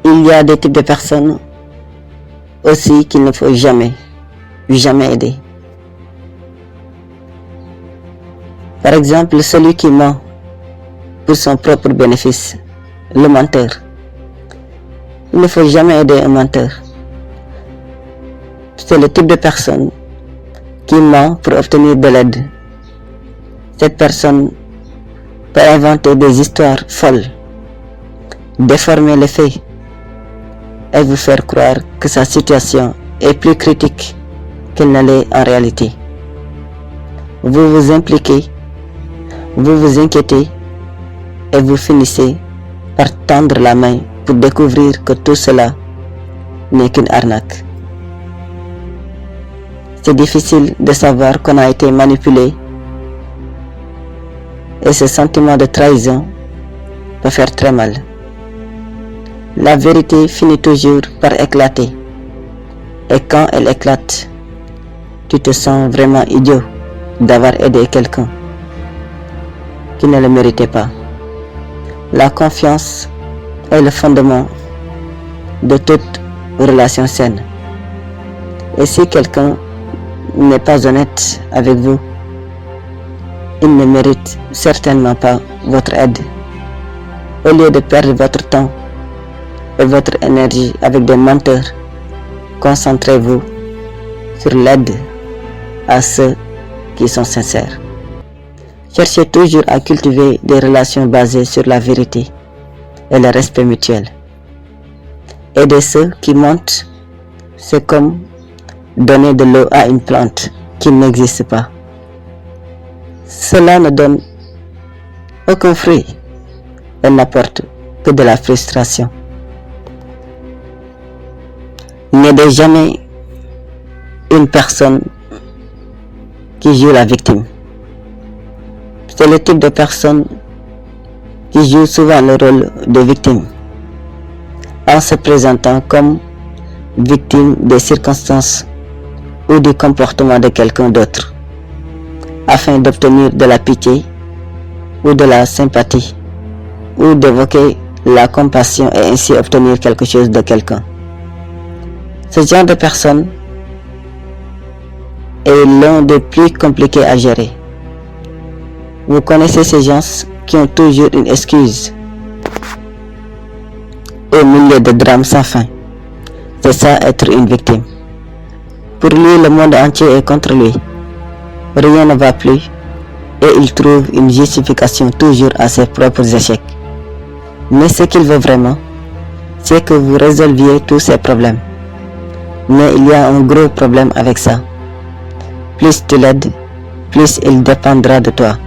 Il y a des types de personnes aussi qu'il ne faut jamais aider. Par exemple, celui qui ment pour son propre bénéfice, le menteur. Il ne faut jamais aider un menteur. C'est le type de personne qui ment pour obtenir de l'aide. Cette personne peut inventer des histoires folles, déformer les faits et vous faire croire que sa situation est plus critique qu'elle ne l'est en réalité. Vous vous impliquez, vous vous inquiétez et vous finissez par tendre la main pour découvrir que tout cela n'est qu'une arnaque. C'est difficile de savoir qu'on a été manipulé et ce sentiment de trahison peut faire très mal. La vérité finit toujours par éclater et quand elle éclate, tu te sens vraiment idiot d'avoir aidé quelqu'un qui ne le méritait pas. La confiance est le fondement de toute relation saine. Et si quelqu'un n'est pas honnête avec vous, il ne mérite certainement pas votre aide. Au lieu de perdre votre temps et votre énergie avec des menteurs, concentrez-vous sur l'aide à ceux qui sont sincères. Cherchez toujours à cultiver des relations basées sur la vérité et le respect mutuel. Aider ceux qui mentent, c'est comme donner de l'eau à une plante qui n'existe pas. Cela ne donne aucun fruit et n'apporte que de la frustration. N'aidez jamais une personne qui joue la victime. C'est le type de personne qui joue souvent le rôle de victime en se présentant comme victime des circonstances ou du comportement de quelqu'un d'autre afin d'obtenir de la pitié ou de la sympathie ou d'évoquer la compassion et ainsi obtenir quelque chose de quelqu'un. Ce genre de personne est l'un des plus compliqués à gérer. Vous connaissez ces gens qui ont toujours une excuse au milieu de drames sans fin. C'est ça être une victime. Pour lui, le monde entier est contre lui. Rien ne va plus et il trouve une justification toujours à ses propres échecs. Mais ce qu'il veut vraiment, c'est que vous résolviez tous ces problèmes. Mais il y a un gros problème avec ça. Plus tu l'aides, plus il dépendra de toi,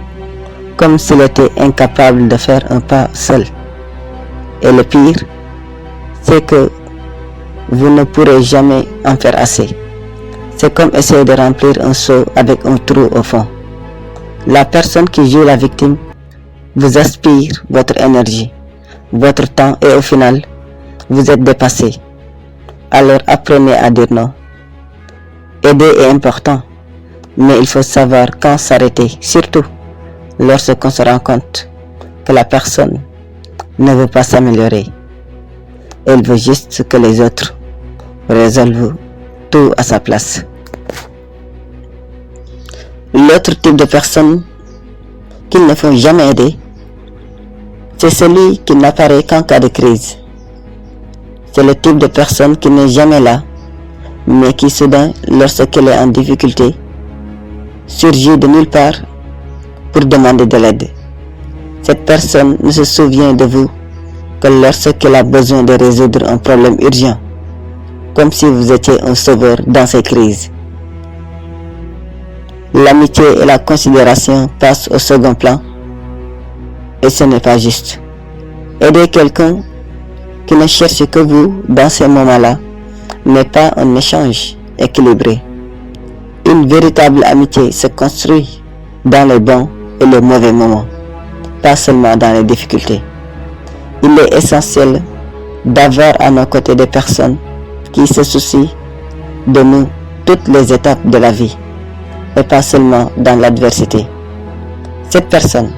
comme s'il était incapable de faire un pas seul. Et le pire, c'est que vous ne pourrez jamais en faire assez. C'est comme essayer de remplir un seau avec un trou au fond. La personne qui joue la victime vous aspire votre énergie, votre temps et au final, vous êtes dépassé. Alors apprenez à dire non. Aider est important, mais il faut savoir quand s'arrêter, surtout lorsqu'on se rend compte que la personne ne veut pas s'améliorer. Elle veut juste que les autres résolvent tout à sa place. L'autre type de personne qu'il ne faut jamais aider, c'est celui qui n'apparaît qu'en cas de crise. C'est le type de personne qui n'est jamais là, mais qui soudain, lorsqu'elle est en difficulté, surgit de nulle part pour demander de l'aide. Cette personne ne se souvient de vous que lorsqu'elle a besoin de résoudre un problème urgent, comme si vous étiez un sauveur dans ces crises. L'amitié et la considération passent au second plan et ce n'est pas juste. Aider quelqu'un qui ne cherche que vous dans ces moments-là n'est pas un échange équilibré. Une véritable amitié se construit dans les bons et les mauvais moments, pas seulement dans les difficultés. Il est essentiel d'avoir à nos côtés des personnes qui se soucient de nous toutes les étapes de la vie et pas seulement dans l'adversité. Cette personne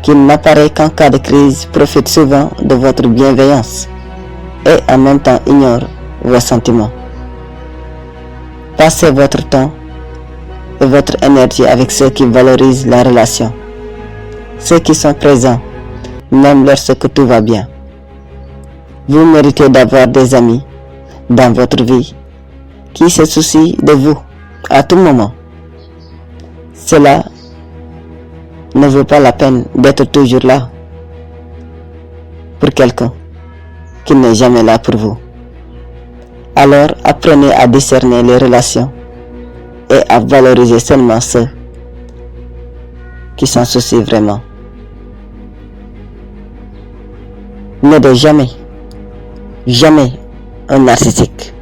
qui n'apparaît qu'en cas de crise profite souvent de votre bienveillance et en même temps ignore vos sentiments. Passez votre temps et votre énergie avec ceux qui valorisent la relation, ceux qui sont présents, même lorsque tout va bien. Vous méritez d'avoir des amis dans votre vie qui se soucient de vous à tout moment. Cela ne vaut pas la peine d'être toujours là pour quelqu'un qui n'est jamais là pour vous. Alors apprenez à discerner les relations et à valoriser seulement ceux qui s'en soucient vraiment. N'aidez jamais un narcissique.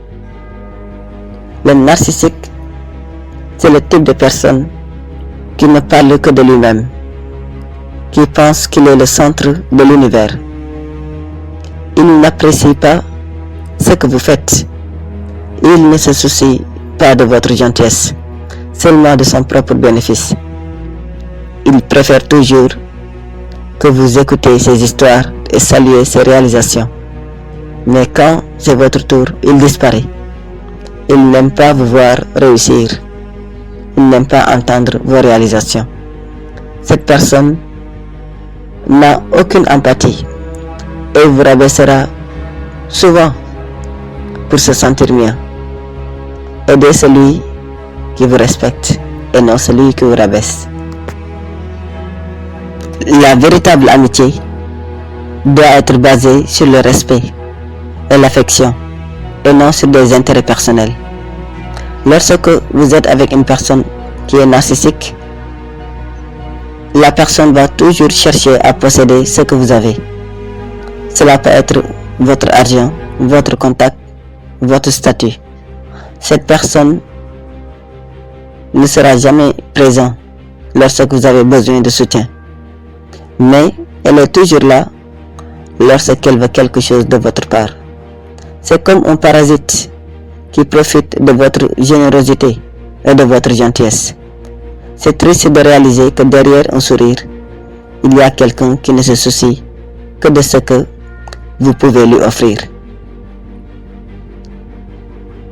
Le narcissique, c'est le type de personne qui ne parle que de lui-même, qui pense qu'il est le centre de l'univers. Il n'apprécie pas ce que vous faites. Il ne se soucie pas de votre gentillesse, seulement de son propre bénéfice. Il préfère toujours que vous écoutez ses histoires et saluez ses réalisations. Mais quand c'est votre tour, il disparaît. Il n'aime pas vous voir réussir. Il n'aime pas entendre vos réalisations. Cette personne n'a aucune empathie et vous rabaissera souvent pour se sentir mieux. Aidez celui qui vous respecte et non celui qui vous rabaisse. La véritable amitié doit être basée sur le respect et l'affection et non sur des intérêts personnels. Lorsque vous êtes avec une personne qui est narcissique, la personne va toujours chercher à posséder ce que vous avez. Cela peut être votre argent, votre contact, votre statut. Cette personne ne sera jamais présente lorsque vous avez besoin de soutien. Mais elle est toujours là lorsqu'elle veut quelque chose de votre part. C'est comme un parasite qui profite de votre générosité et de votre gentillesse. C'est triste de réaliser que derrière un sourire, il y a quelqu'un qui ne se soucie que de ce que vous pouvez lui offrir.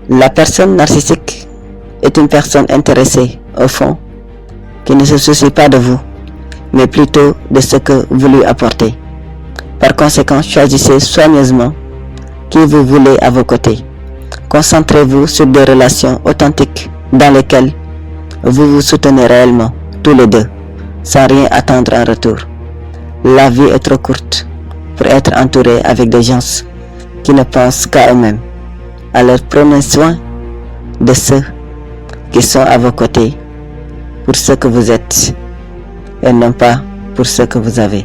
La personne narcissique est une personne intéressée, au fond, qui ne se soucie pas de vous, mais plutôt de ce que vous lui apportez. Par conséquent, choisissez soigneusement qui vous voulez à vos côtés. Concentrez-vous sur des relations authentiques dans lesquelles vous vous soutenez réellement, tous les deux, sans rien attendre en retour. La vie est trop courte pour être entouré avec des gens qui ne pensent qu'à eux-mêmes. Alors prenez soin de ceux qui sont à vos côtés pour ce que vous êtes et non pas pour ce que vous avez.